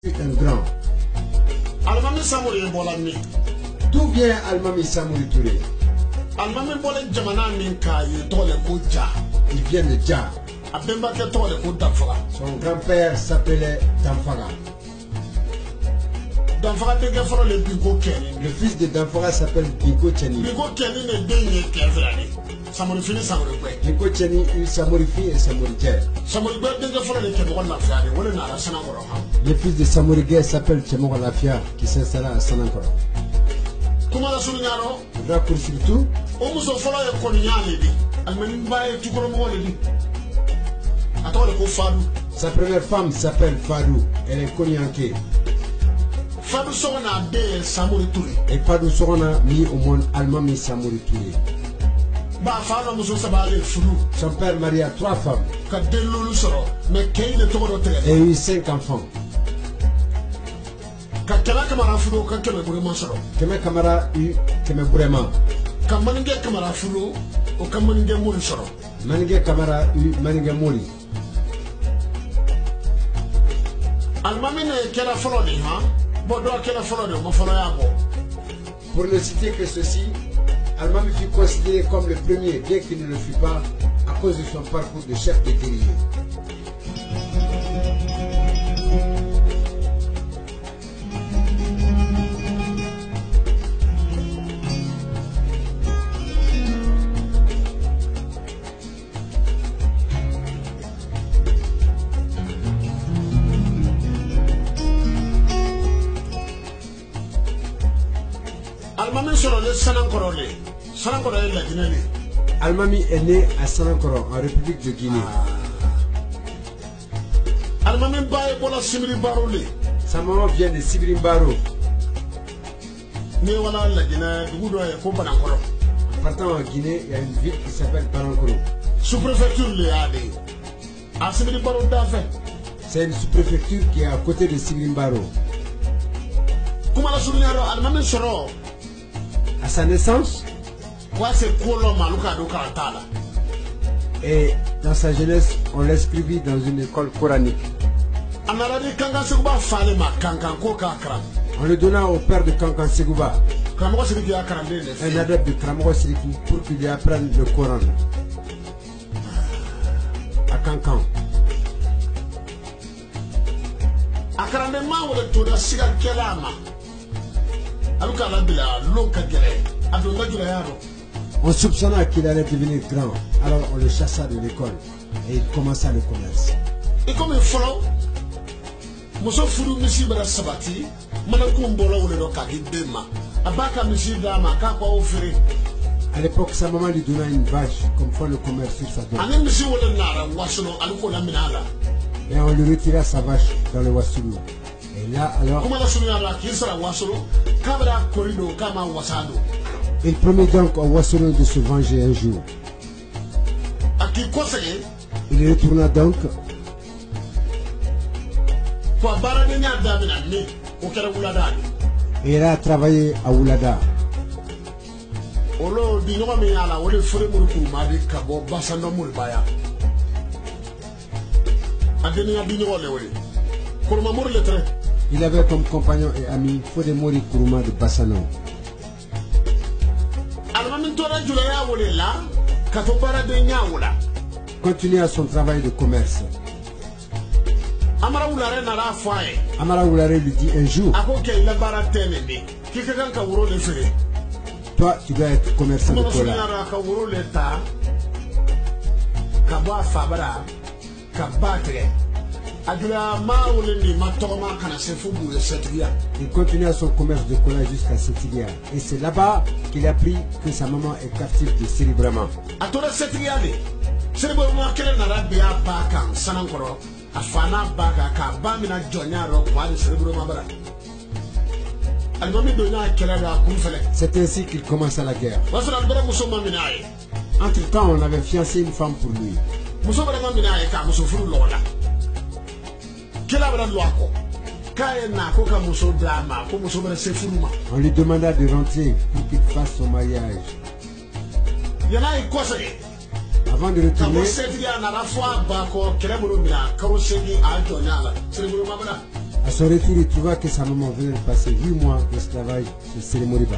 C'est un grand. Almami Samori Bolami. D'où vient Almami Samori Touré? Almami Bolé Jamana Minka, il tole Koudja. Il vient de Dja. Abemba ke tole Koudafra. Son grand-père s'appelait Damfara. Damfara te gefro le Bingo Kenny. Le fils de Damfara s'appelle Bingo Cheni. Bingo Kenny ne denye kefrani. Samori fini Samori Kwe. Bingo Cheni, il Samori fi et Samori Djer. Samori Kwe de gefro le Kemon la fiade. Wole na la Sanangoro. Le fils de Samori Gueye s'appelle Tchemora Lafia, qui s'installa à Sanankoro. Comment la soulignaro? Le raccourci surtout. O muso folo e koninyale di. Almani mbaye tukoro mo le di. Atole ko Fadou. Sa première femme s'appelle Fadou. Elle est Konyanké. Fadou sona de Samori Touré. Et Fadou Sorona mis au monde Almami Samori Touré. Ba Fadou muso sabale fulu. Son père maria 3 femmes. Ka delulu soro. Mais kay ne toko do tere. Et eu 5 enfants. Ka kala kamara fulu ka keme burema soro. Keme Kamara eu Keme Bourema. Ka maninge kamara fulu o ka maninge muri soro. Manige Kamara eu Manige Mori. Almami ne kela folo ni ha. Bo do kela folo ni mo folo ya bo. Pour ne citer que ceci, Almami fut considéré comme le premier, bien qu'il ne le fût pas, à cause de son parcours de chef de guerrier. Almami soro le Sanankoro le. Sanankoro le la Guinée. Almami est né à Sanankoro, en République de Guinée. Almami baye bola simiri barole. Sa maman vient de Sibrimbaro. Ni wala la Guinée dugudo e ko Banankoro. En partant en Guinée, il y a une ville qui s'appelle Banankoro. Sous-préfecture le ade. A simiri baro da fait. C'est une sous-préfecture qui est à côté de Sibrimbaro. Kuma la soulignaro Almami soro. À sa naissance Quoi c'est kolo maluka do karantala. et dans sa jeunesse, on l'inscrivit dans une école coranique. Anaradi kanga seguba fale ma kankan ko ka kram. On le donna au père de Kankan Segouba, Kramo siriki ya kram de un adepte de Kramoro Siriki, pour qu'il lui apprenne le Coran. À Kankan. Akarande ma wala to da siga kelama. Aluka la bila lonka gere. Adonga jula yaro. On soupçonna qu'il allait devenir grand, alors on le chassa de l'école et il commença le commerce. Et comme il follow, Moso furu misi bara sabati, manakum bolo wole do ka gidema. Abaka misi dama ka kwa ofere. À l'époque, sa maman lui donna une vache comme font le commerce sur sa donne. Ani misi wole nara wasuno aluko la minala. Et on lui retira sa vache dans le Wassoulou. Et là, alors, Kuma la sunu yara kisara wasuno, kabra korido kama wasado. il promit donc au Wassoulou de se venger un jour. Aki kosege, Il retourna donc kwa bara de nya damina ni, o kera wulada. et il a travaillé à Oulada. Olo di nyoma mi ala wole fure muruku mari kabo basando mulbaya. Adeni ya di nyoma le wole. Kurma mur le tre. Il avait comme compagnon et ami Fodé Mori Kourouma de Bassano. Almami tora jula ya wole la, kato bara de nya wula. Continua son travail de commerce. Amara wulare nara fae. Amara Oulare lui dit un jour, Ako ke la bara tene ni. Kike kan ka wuro le fere. toi tu dois être commerçant de Kuma cola. sunara ka wuro le ta. Ka ba fabara. Ka ba tere. Adula ma wole ni ma toma kana se fubu le setria. Il continua son commerce de cola jusqu'à Sétilia. Et c'est là-bas qu'il apprit que sa maman est captive de Séribrama. Atora setria ni. Serbo ma kele nara biya ba kan Sanankoro. Afana ba ka ba mina jonya ro kwa de serbo ma bara. Almami donya kele da kumfele. C'est ainsi qu'il commença la guerre. Wasra albara muso ma minaye. Entre-temps, on avait fiancé une femme pour lui. Muso bara ma minaye ka muso furu lola. Kela bara loako. Kaye na ko ka muso drama ko muso bara se furu ma. On lui demanda de rentrer pour qu'il fasse son mariage. Yana i kosege. Avant de Kamo retourner, setria na rafwa ba ko kele buru mina karo segi a jonya la. Serbo ma bara. À son retour, il trouva que sa maman venait de passer 8 mois d'esclavage chez Sele Moriba.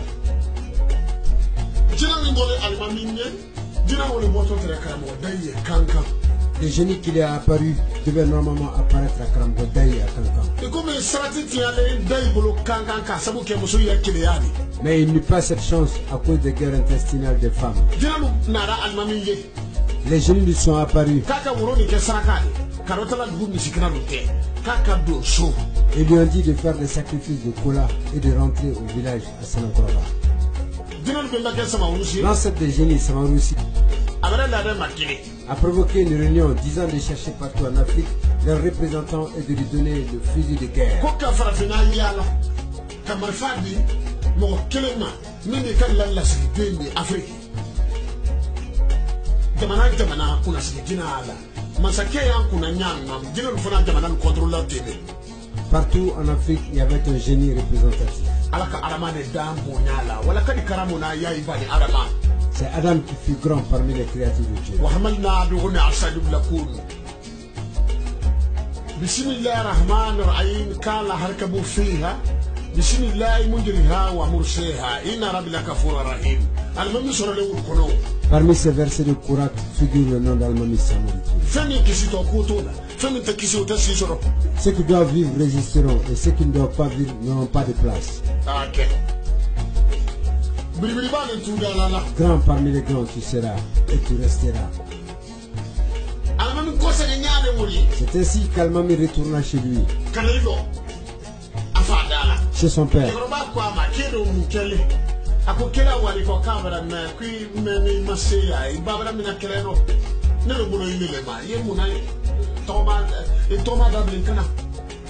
Le génie qui lui a apparu devait normalement apparaître à Karamgo Daï à Kankan. Mais il n'eut pas cette chance à cause des guerres intestinales des femmes. Les génies lui sont apparus et lui ont dit de faire des sacrifices de Kola et de rentrer au village à Sanankoroba. L'ancêtre des génies, Samaroussi, a provoqué une réunion disant de chercher partout en Afrique leurs représentants et de lui donner le fusil de guerre. Partout en Afrique, il y avait un génie représentatif. C'est Adam qui fut grand parmi les créatures de Dieu. Parmi ces versets de Kourak figure le nom d'Al-Mami Samaritou. Ceux qui doivent vivre résisteront et ceux qui ne doivent pas vivre n'auront pas de place. Grand parmi les grands tu seras et tu resteras. C'est ainsi qu'Al-Mami retourna chez lui, chez son père.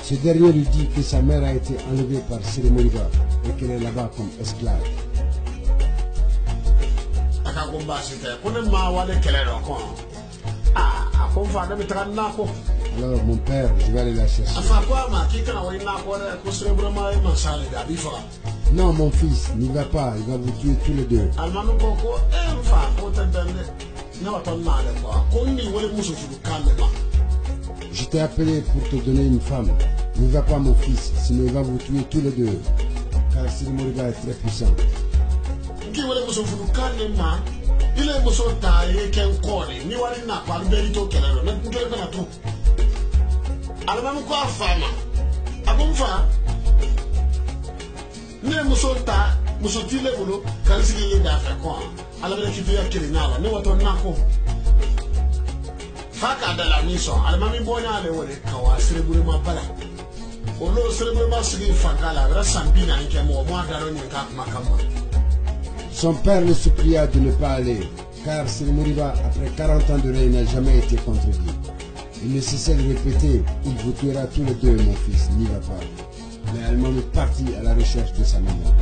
Ce dernier lui dit que sa mère a été enlevée par Sele Moriba et qu'elle est là-bas comme esclave. Alors mon père, je vais aller la chercher. Non mon fils, n'y va pas, il va vous tuer tous les deux. Je t'ai appelé pour te donner une femme. N'y va pas mon fils, sinon il va vous tuer tous les deux. Car Sele Moriba est très puissant. Son père le supplia de ne pas aller, car Sele Moriba, après 40 ans de règne, n'a jamais été contredit. Il ne cessait de répéter, il vous tuera tous les deux, mon fils, n'y va pas. Mais Al-Mami partit à la recherche de sa maman.